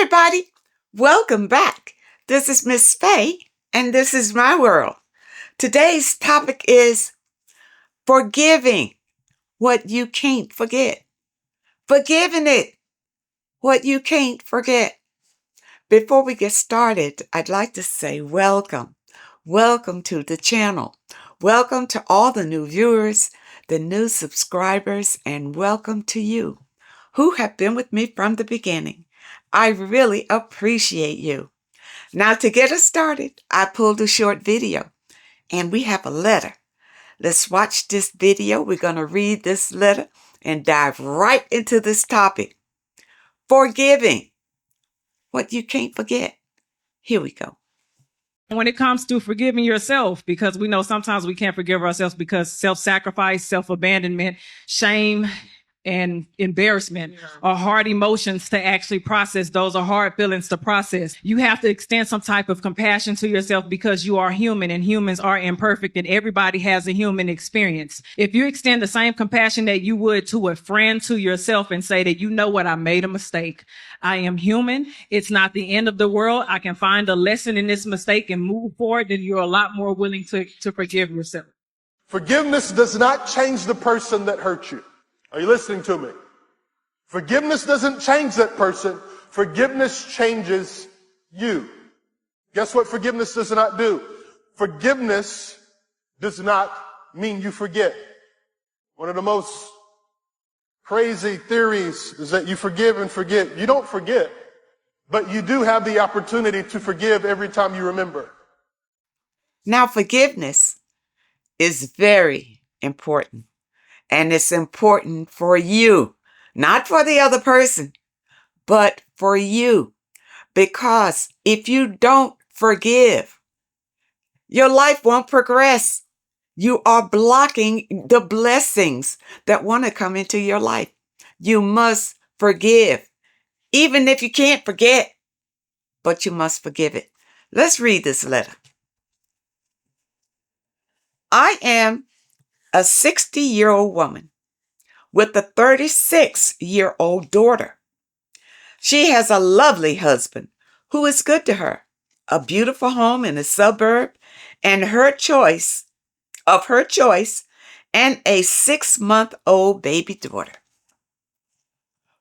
everybody. Welcome back. This is Miss Faye, and this is my world. Today's topic is forgiving what you can't forget. Forgiving it, what you can't forget. Before we get started, I'd like to say welcome. Welcome to the channel. Welcome to all the new viewers, the new subscribers, and welcome to you who have been with me from the beginning. I really appreciate you. Now, to get us started, I pulled a short video, and we have a letter. Let's watch this video. We're going to read this letter and dive right into this topic. Forgiving what you can't forget. Here we go. When it comes to forgiving yourself, because we know sometimes we can't forgive ourselves because self-sacrifice, self-abandonment, shame, and embarrassment are hard emotions to actually process. Those are hard feelings to process. You have to extend some type of compassion to yourself because you are human and humans are imperfect and everybody has a human experience. If you extend the same compassion that you would to a friend to yourself and say that, you know what, I made a mistake. I am human. It's not the end of the world. I can find a lesson in this mistake and move forward, then you're a lot more willing to forgive yourself. Forgiveness does not change the person that hurt you. Are you listening to me? Forgiveness doesn't change that person. Forgiveness changes you. Guess what forgiveness does not do? Forgiveness does not mean you forget. One of the most crazy theories is that you forgive and forget. You don't forget, but you do have the opportunity to forgive every time you remember. Now, forgiveness is very important. And it's important for you, not for the other person, but for you. Because if you don't forgive, your life won't progress. You are blocking the blessings that want to come into your life. You must forgive, even if you can't forget, but you must forgive it. Let's read this letter. I am a 60-year-old woman with a 36-year-old daughter. She has a lovely husband who is good to her, a beautiful home in a suburb, and her choice, and a 6-month-old baby daughter.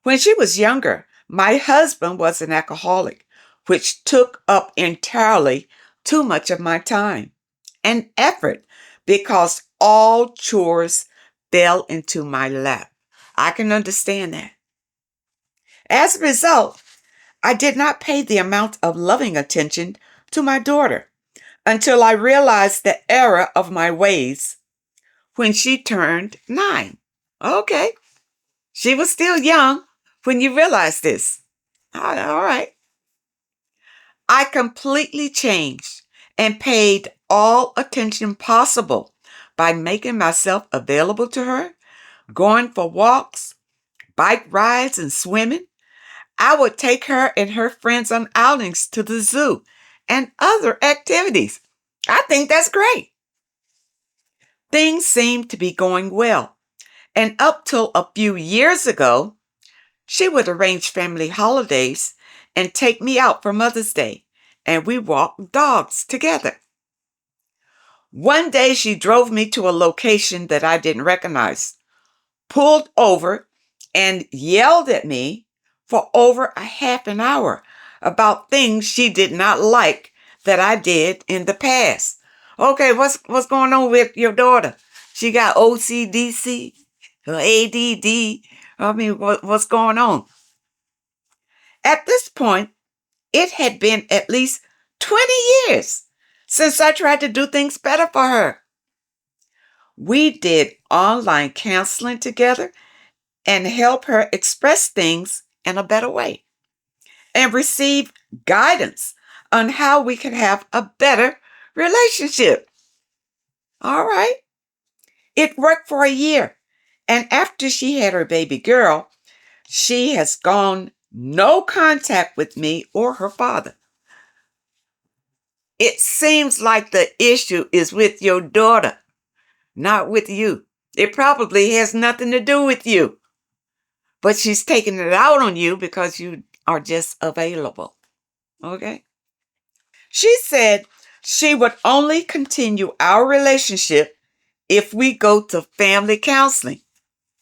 When she was younger, my husband was an alcoholic, which took up entirely too much of my time and effort because all chores fell into my lap. I can understand that. As a result, I did not pay the amount of loving attention to my daughter until I realized the error of my ways when she turned 9. Okay. She was still young when you realized this. All right. I completely changed and paid all attention possible by making myself available to her, going for walks, bike rides, and swimming. I would take her and her friends on outings to the zoo and other activities. I think that's great. Things seemed to be going well. And up till a few years ago, she would arrange family holidays and take me out for Mother's Day, and we walked dogs together. One day she drove me to a location that I didn't recognize, pulled over, and yelled at me for over a half an hour about things she did not like that I did in the past. Okay, what's going on with your daughter? She got OCDC or ADD. I mean, what's going on? At this point, it had been at least 20 years since I tried to do things better for her. We did online counseling together and help her express things in a better way and receive guidance on how we could have a better relationship. All right. It worked for a year. And after she had her baby girl, she has gone no contact with me or her father. It seems like the issue is with your daughter, not with you. It probably has nothing to do with you. But she's taking it out on you because you are just available. Okay? She said she would only continue our relationship if we go to family counseling.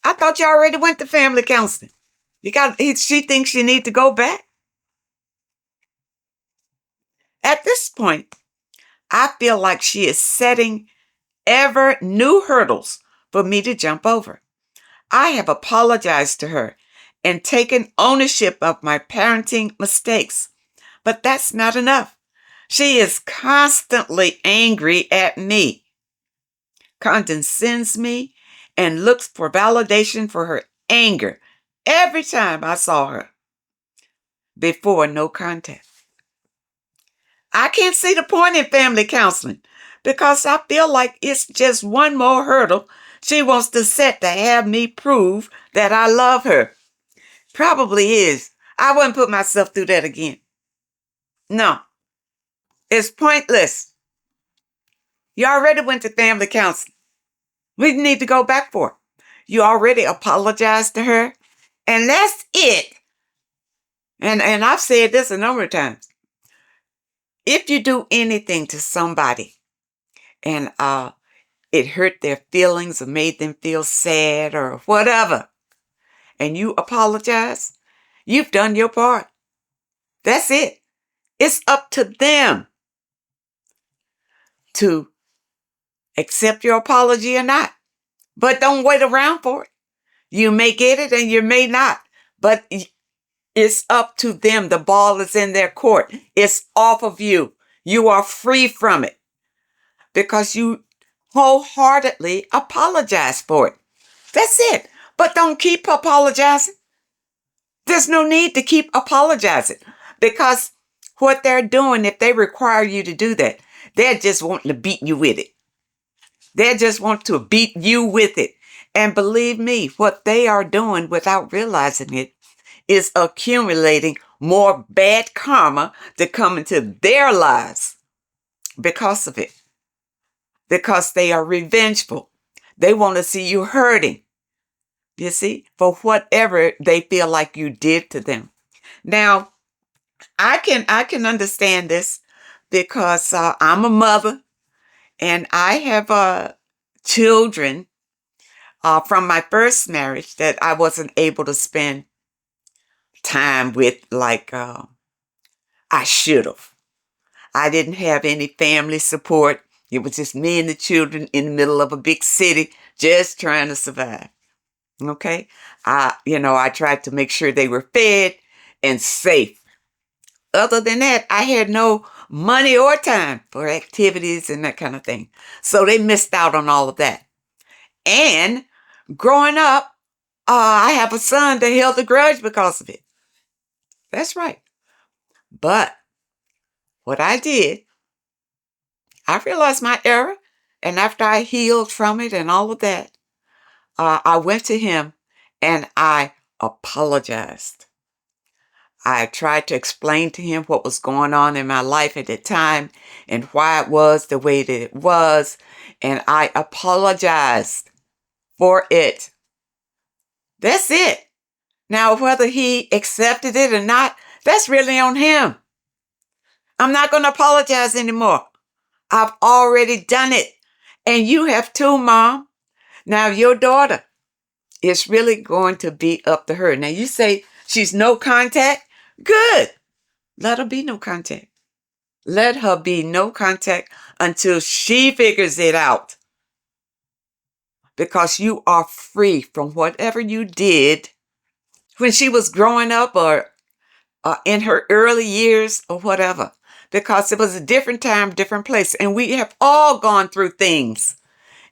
I thought you already went to family counseling. She thinks you need to go back. At this point, I feel like she is setting ever new hurdles for me to jump over. I have apologized to her and taken ownership of my parenting mistakes, but that's not enough. She is constantly angry at me, condescends me, and looks for validation for her anger every time I saw her before no contact. I can't see the point in family counseling because I feel like it's just one more hurdle she wants to set to have me prove that I love her. Probably is. I wouldn't put myself through that again. No, it's pointless. You already went to family counseling. We need to go back for it. You already apologized to her, and that's it. And I've said this a number of times. If you do anything to somebody and it hurt their feelings or made them feel sad or whatever, and you apologize, you've done your part. That's it. It's up to them to accept your apology or not. But don't wait around for it. You may get it and you may not. But it's up to them. The ball is in their court. It's off of you. You are free from it because you wholeheartedly apologize for it. That's it. But don't keep apologizing. There's no need to keep apologizing because what they're doing, if they require you to do that, they're just wanting to beat you with it. They just want to beat you with it. And believe me, what they are doing without realizing it is accumulating more bad karma to come into their lives because of it. Because they are revengeful. They want to see you hurting. You see, for whatever they feel like you did to them. Now, I can understand this because I'm a mother and I have children from my first marriage that I wasn't able to spend time with like I should have. I didn't have any family support. It was just me and the children in the middle of a big city just trying to survive. Okay? I tried to make sure they were fed and safe. Other than that, I had no money or time for activities and that kind of thing. So they missed out on all of that. And growing up, I have a son that held a grudge because of it. That's right. But what I did, I realized my error. And after I healed from it and all of that, I went to him and I apologized. I tried to explain to him what was going on in my life at the time and why it was the way that it was. And I apologized for it. That's it. Now, whether he accepted it or not, that's really on him. I'm not going to apologize anymore. I've already done it. And you have too, Mom. Now, your daughter is really going to be up to her. Now, you say she's no contact. Good. Let her be no contact. Let her be no contact until she figures it out. Because you are free from whatever you did when she was growing up or in her early years or whatever. Because it was a different time, different place. And we have all gone through things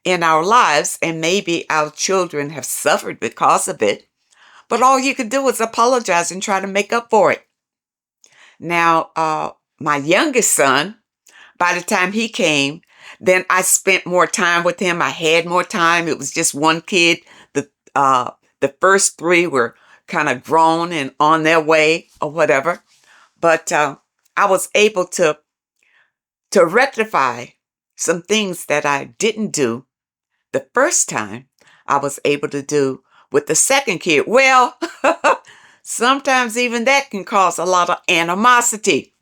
in our lives. And maybe our children have suffered because of it. But all you could do is apologize and try to make up for it. Now, my youngest son, by the time he came, then I spent more time with him. I had more time. It was just one kid. The first three were kind of grown and on their way or whatever. But I was able to rectify some things that I didn't do the first time. I was able to do with the second kid. Well, Sometimes even that can cause a lot of animosity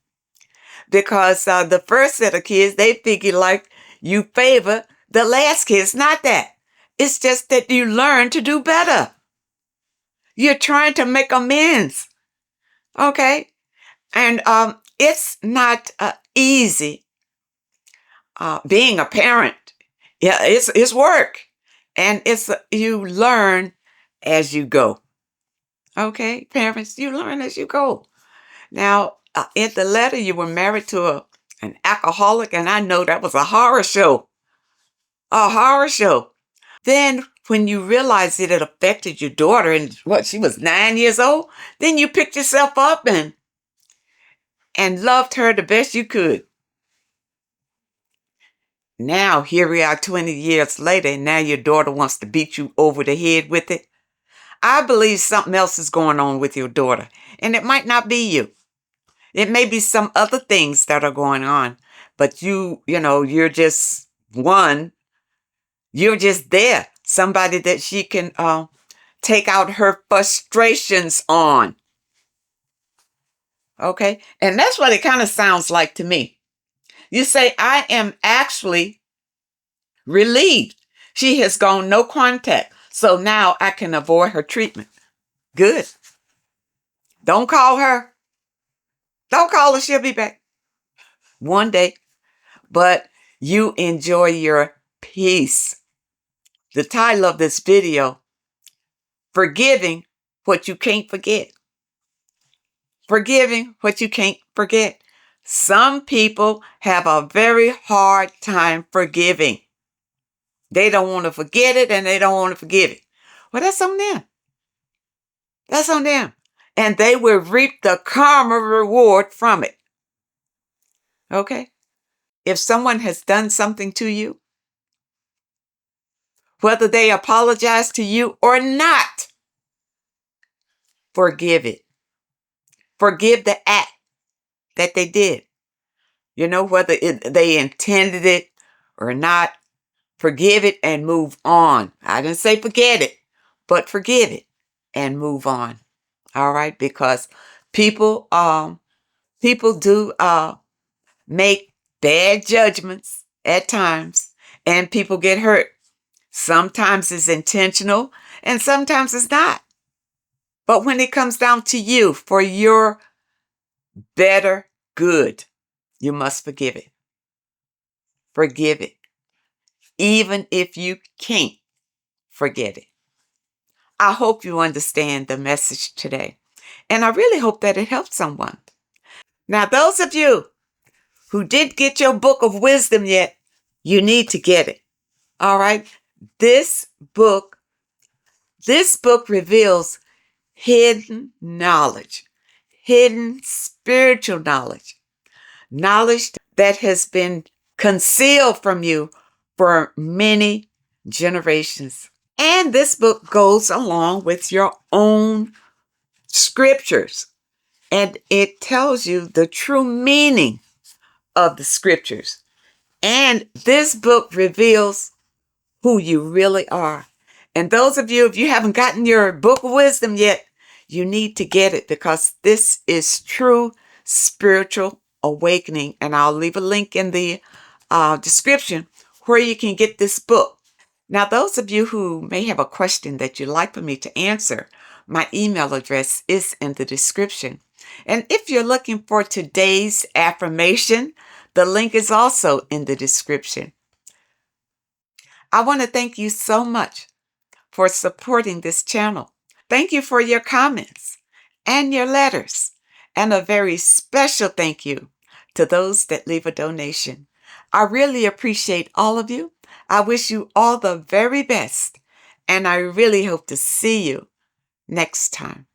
because the first set of kids, they figure like you favor the last kids. Not that. It's just that you learn to do better. You're trying to make amends. Okay? And it's not easy being a parent. Yeah, it's work. And it's you learn as you go. Okay, parents, you learn as you go. Now, in the letter, you were married to an alcoholic, and I know that was a horror show. A horror show. Then, when you realized it affected your daughter, and what, she was 9 years old, then you picked yourself up and loved her the best you could. Now, here we are 20 years later, and now your daughter wants to beat you over the head with it. I believe something else is going on with your daughter, and it might not be you. It may be some other things that are going on, but you're just one. You're just there. Somebody that she can take out her frustrations on. Okay? And that's what it kind of sounds like to me. You say, I am actually relieved. She has gone no contact. So now I can avoid her treatment. Good. Don't call her. Don't call her. She'll be back one day. But you enjoy your peace. The title of this video, Forgiving What You Can't Forget. Forgiving what you can't forget. Some people have a very hard time forgiving. They don't want to forget it and they don't want to forgive it. Well, that's on them. That's on them. And they will reap the karma reward from it. Okay? If someone has done something to you, whether they apologize to you or not, forgive it. Forgive the act that they did. Whether they intended it or not, forgive it and move on. I didn't say forget it, but forgive it and move on. All right? Because people do make bad judgments at times, and people get hurt. Sometimes it's intentional, and sometimes it's not. But when it comes down to you for your better good, you must forgive it. Forgive it. Even if you can't forget it. I hope you understand the message today. And I really hope that it helps someone. Now, those of you who didn't get your book of wisdom yet, you need to get it. All right? This book reveals hidden knowledge, hidden spiritual knowledge, knowledge that has been concealed from you for many generations. And this book goes along with your own scriptures, and it tells you the true meaning of the scriptures. And this book reveals who you really are. And those of you, if you haven't gotten your book of wisdom yet, you need to get it because this is true spiritual awakening. And I'll leave a link in the description where you can get this book. Now, those of you who may have a question that you'd like for me to answer, my email address is in the description. And if you're looking for today's affirmation, the link is also in the description. I want to thank you so much for supporting this channel. Thank you for your comments and your letters. And a very special thank you to those that leave a donation. I really appreciate all of you. I wish you all the very best. And I really hope to see you next time.